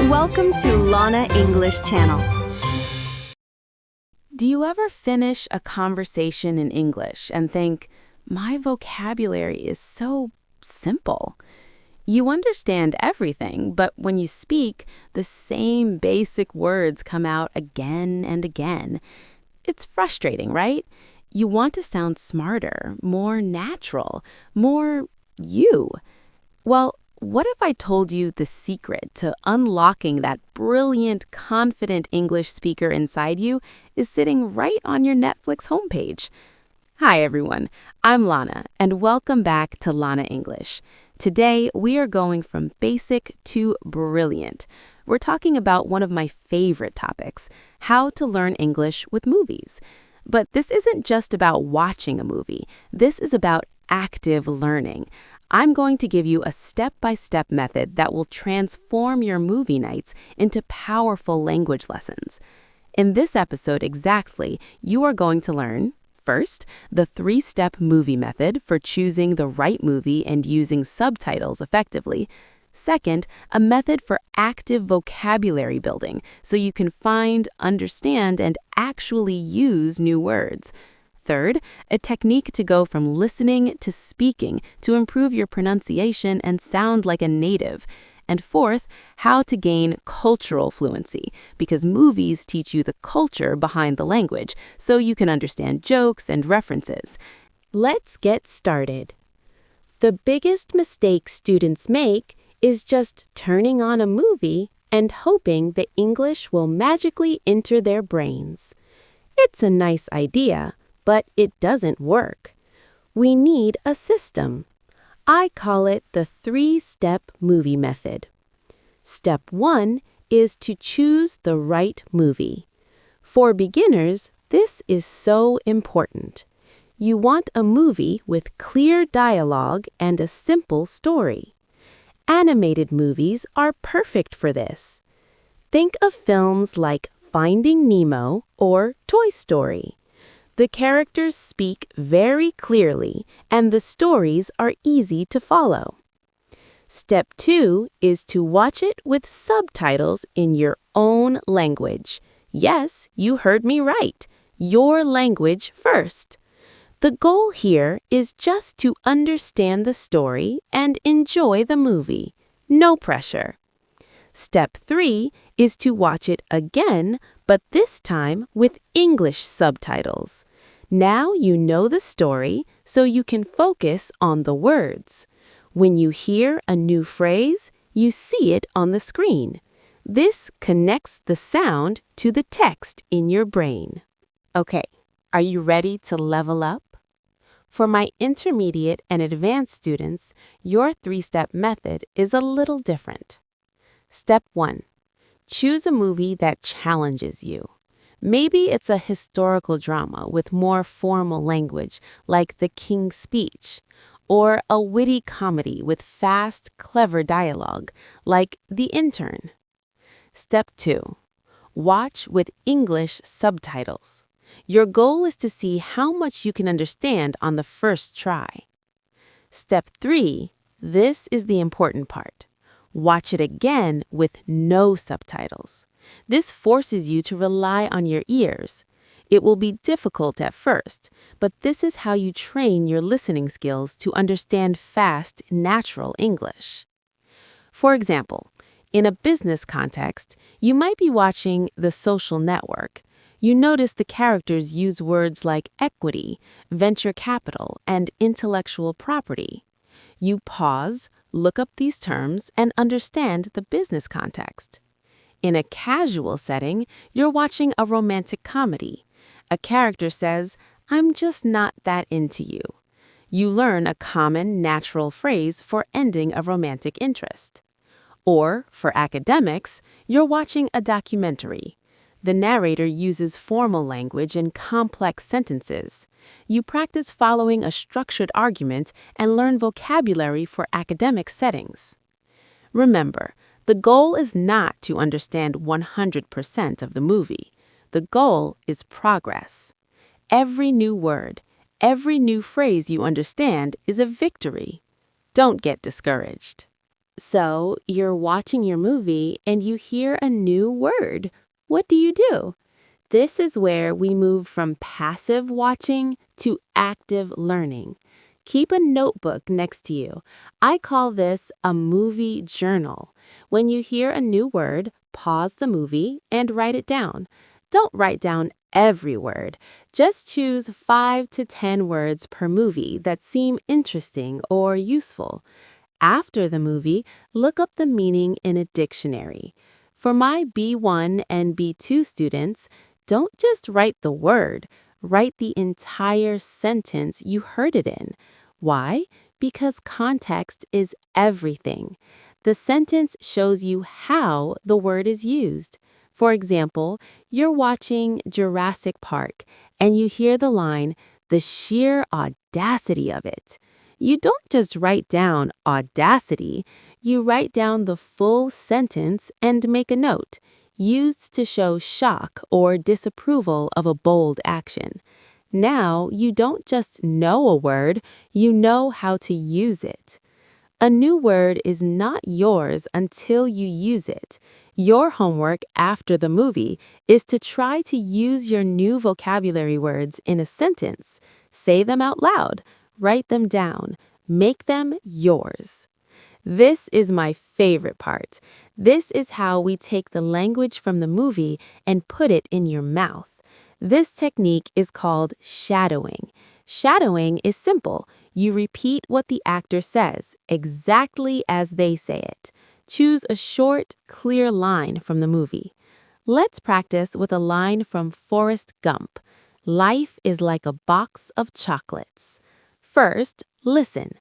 Welcome to Lana English channel. Do you ever finish a conversation in English and think, my vocabulary is so simple? You understand everything, but when you speak, the same basic words come out again and again. It's frustrating, right? You want to sound smarter, more natural, more you. Well, what if I told you the secret to unlocking that brilliant, confident English speaker inside you is sitting right on your Netflix homepage? Hi, everyone. I'm Lana, and welcome back to Lana English. Today, we are going from basic to brilliant. We're talking about one of my favorite topics, how to learn English with movies. But this isn't just about watching a movie. This is about active learning. I'm going to give you a step-by-step method that will transform your movie nights into powerful language lessons. In this episode exactly, you are going to learn, first, the 3-step movie method for choosing the right movie and using subtitles effectively. Second, a method for active vocabulary building so you can find, understand, and actually use new words. Third, a technique to go from listening to speaking to improve your pronunciation and sound like a native. And fourth, how to gain cultural fluency, because movies teach you the culture behind the language, so you can understand jokes and references. Let's get started. The biggest mistake students make is just turning on a movie and hoping the English will magically enter their brains. It's a nice idea, but it doesn't work. We need a system. I call it the 3-step movie method. Step 1 is to choose the right movie. For beginners, this is so important. You want a movie with clear dialogue and a simple story. Animated movies are perfect for this. Think of films like Finding Nemo or Toy Story. The characters speak very clearly, and the stories are easy to follow. Step 2 is to watch it with subtitles in your own language. Yes, you heard me right. Your language first. The goal here is just to understand the story and enjoy the movie. No pressure. Step 3 is to watch it again, but this time with English subtitles. Now you know the story, so you can focus on the words. When you hear a new phrase, you see it on the screen. This connects the sound to the text in your brain. Okay, are you ready to level up? For my intermediate and advanced students, your 3-step method is a little different. Step 1. Choose a movie that challenges you. Maybe it's a historical drama with more formal language, like The King's Speech, or a witty comedy with fast, clever dialogue, like The Intern. Step 2. Watch with English subtitles. Your goal is to see how much you can understand on the first try. Step 3. This is the important part. Watch it again with no subtitles. This forces you to rely on your ears. It will be difficult at first, but this is how you train your listening skills to understand fast, natural English. For example, in a business context, you might be watching The Social Network. You notice the characters use words like equity, venture capital, and intellectual property. You pause, look up these terms, and understand the business context. In a casual setting, you're watching a romantic comedy. A character says, "I'm just not that into you." You learn a common, natural phrase for ending a romantic interest. Or, for academics, you're watching a documentary. The narrator uses formal language and complex sentences. You practice following a structured argument and learn vocabulary for academic settings. Remember, the goal is not to understand 100% of the movie. The goal is progress. Every new word, every new phrase you understand is a victory. Don't get discouraged. So, you're watching your movie and you hear a new word. What do? This is where we move from passive watching to active learning. Keep a notebook next to you. I call this a movie journal. When you hear a new word, pause the movie and write it down. Don't write down every word. Just choose 5 to 10 words per movie that seem interesting or useful. After the movie, look up the meaning in a dictionary. For my B1 and B2 students, don't just write the word, write the entire sentence you heard it in. Why? Because context is everything. The sentence shows you how the word is used. For example, you're watching Jurassic Park and you hear the line, "The sheer audacity of it." You don't just write down audacity, you write down the full sentence and make a note, used to show shock or disapproval of a bold action. Now, you don't just know a word, you know how to use it. A new word is not yours until you use it. Your homework after the movie is to try to use your new vocabulary words in a sentence. Say them out loud, write them down, make them yours. This is my favorite part. This is how we take the language from the movie and put it in your mouth. This technique is called shadowing. Shadowing is simple. You repeat what the actor says, exactly as they say it. Choose a short, clear line from the movie. Let's practice with a line from Forrest Gump. Life is like a box of chocolates. First, listen.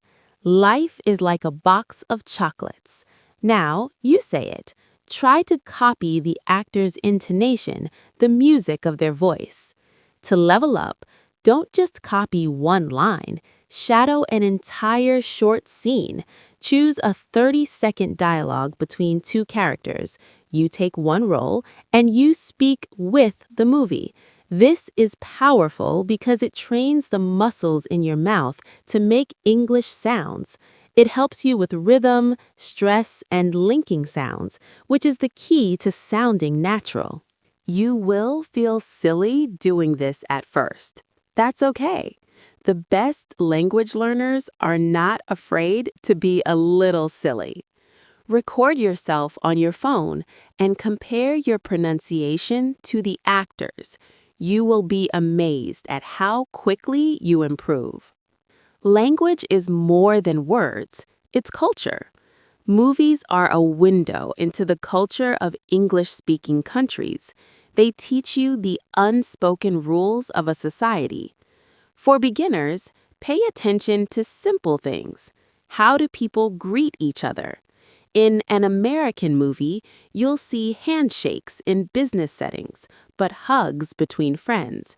Life is like a box of chocolates. Now, you say it. Try to copy the actor's intonation, the music of their voice. To level up, don't just copy one line. Shadow an entire short scene. Choose a 30-second dialogue between two characters. You take one role, and you speak with the movie. This is powerful because it trains the muscles in your mouth to make English sounds. It helps you with rhythm, stress, and linking sounds, which is the key to sounding natural. You will feel silly doing this at first. That's okay. The best language learners are not afraid to be a little silly. Record yourself on your phone and compare your pronunciation to the actors. You will be amazed at how quickly you improve. Language is more than words, it's culture. Movies are a window into the culture of English-speaking countries. They teach you the unspoken rules of a society. For beginners, pay attention to simple things. How do people greet each other? In an American movie, you'll see handshakes in business settings, but hugs between friends.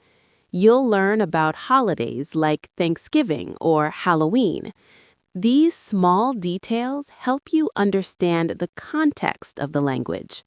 You'll learn about holidays like Thanksgiving or Halloween. These small details help you understand the context of the language.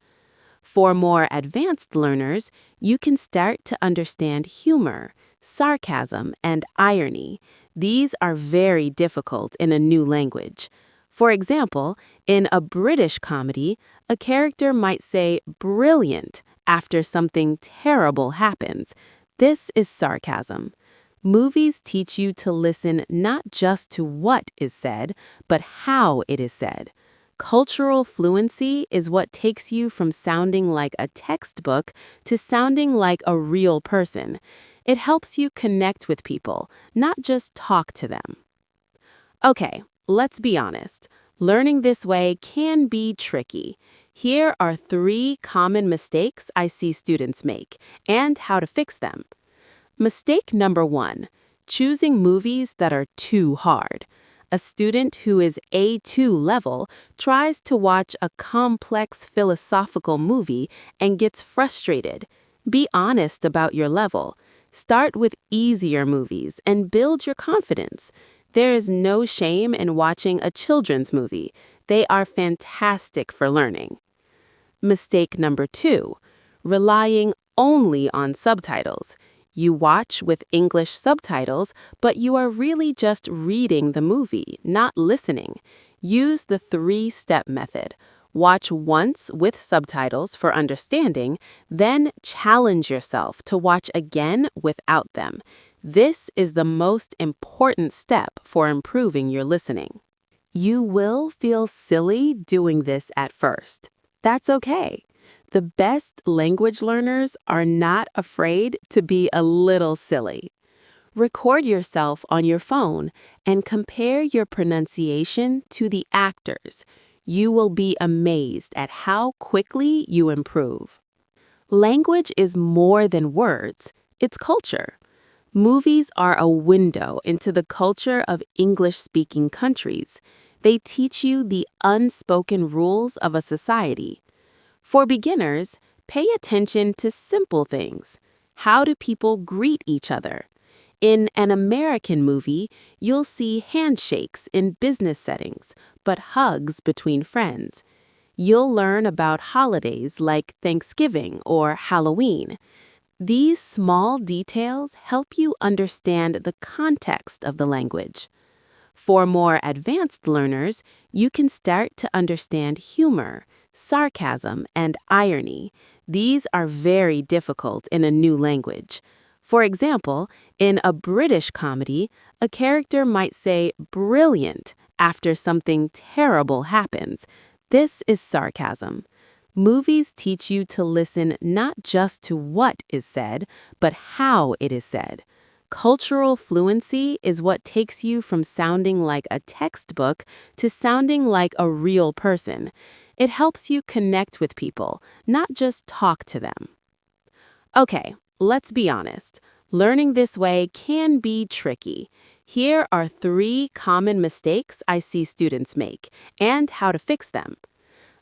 For more advanced learners, you can start to understand humor, sarcasm, and irony. These are very difficult in a new language. For example, in a British comedy, a character might say brilliant after something terrible happens. This is sarcasm. Movies teach you to listen not just to what is said, but how it is said. Cultural fluency is what takes you from sounding like a textbook to sounding like a real person. It helps you connect with people, not just talk to them. Okay, let's be honest. Learning this way can be tricky. Here are 3 common mistakes I see students make and how to fix them. Mistake number 1, choosing movies that are too hard. A student who is A2 level tries to watch a complex philosophical movie and gets frustrated. Be honest about your level. Start with easier movies and build your confidence. There is no shame in watching a children's movie. They are fantastic for learning. Mistake number 2, relying only on subtitles. You watch with English subtitles, but you are really just reading the movie, not listening. Use the three-step method. Watch once with subtitles for understanding, then challenge yourself to watch again without them. This is the most important step for improving your listening. You will feel silly doing this at first. That's okay. The best language learners are not afraid to be a little silly. Record yourself on your phone and compare your pronunciation to the actors. You will be amazed at how quickly you improve. Language is more than words, it's culture. Movies are a window into the culture of English-speaking countries. They teach you the unspoken rules of a society. For beginners, pay attention to simple things. How do people greet each other? In an American movie, you'll see handshakes in business settings, but hugs between friends. You'll learn about holidays like Thanksgiving or Halloween. These small details help you understand the context of the language. For more advanced learners, you can start to understand humor, sarcasm, and irony. These are very difficult in a new language. For example, in a British comedy, a character might say brilliant after something terrible happens. This is sarcasm. Movies teach you to listen not just to what is said, but how it is said. Cultural fluency is what takes you from sounding like a textbook to sounding like a real person. It helps you connect with people, not just talk to them. Okay, let's be honest. Learning this way can be tricky. Here are 3 common mistakes I see students make and how to fix them.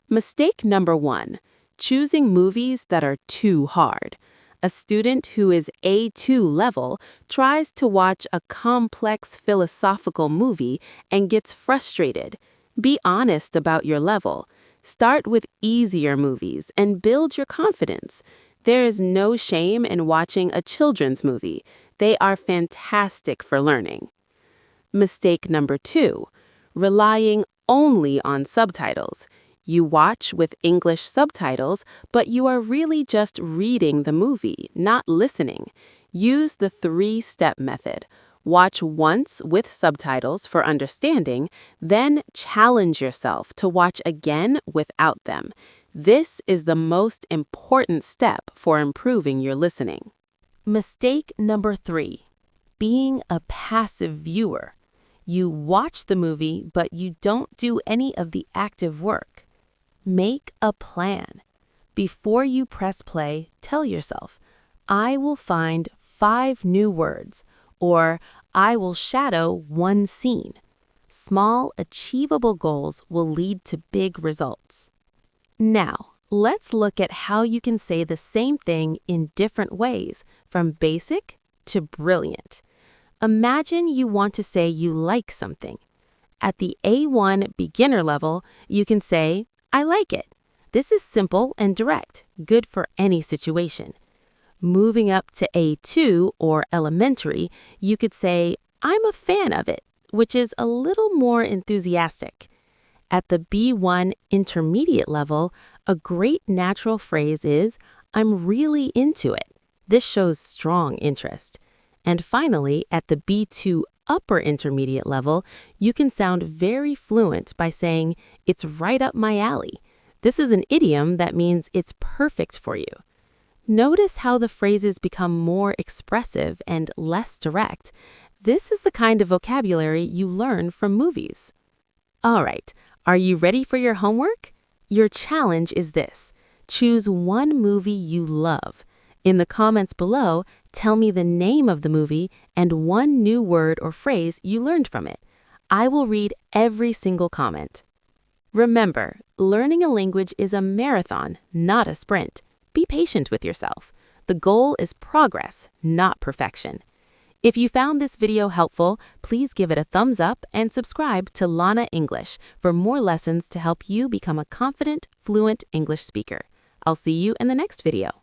Mistake number 1, choosing movies that are too hard. A student who is A2 level tries to watch a complex philosophical movie and gets frustrated. Be honest about your level. Start with easier movies and build your confidence. There is no shame in watching a children's movie. They are fantastic for learning. Mistake number 2, relying only on subtitles. You watch with English subtitles, but you are really just reading the movie, not listening. Use the 3-step method. Watch once with subtitles for understanding, then challenge yourself to watch again without them. This is the most important step for improving your listening. Mistake number 3, being a passive viewer. You watch the movie, but you don't do any of the active work. Make a plan. Before you press play, tell yourself, I will find 5 new words, or I will shadow 1 scene. Small, achievable goals will lead to big results. Now, let's look at how you can say the same thing in different ways, from basic to brilliant. Imagine you want to say you like something. At the A1 beginner level, you can say, I like it. This is simple and direct, good for any situation. Moving up to A2 or elementary, you could say, I'm a fan of it, which is a little more enthusiastic. At the B1 intermediate level, a great natural phrase is, I'm really into it. This shows strong interest. And finally, at the B2 upper intermediate level, you can sound very fluent by saying, it's right up my alley. This is an idiom that means it's perfect for you. Notice how the phrases become more expressive and less direct. This is the kind of vocabulary you learn from movies. All right, are you ready for your homework? Your challenge is this. Choose one movie you love. In the comments below, tell me the name of the movie and 1 new word or phrase you learned from it. I will read every single comment. Remember, learning a language is a marathon, not a sprint. Be patient with yourself. The goal is progress, not perfection. If you found this video helpful, please give it a thumbs up and subscribe to Lana English for more lessons to help you become a confident, fluent English speaker. I'll see you in the next video.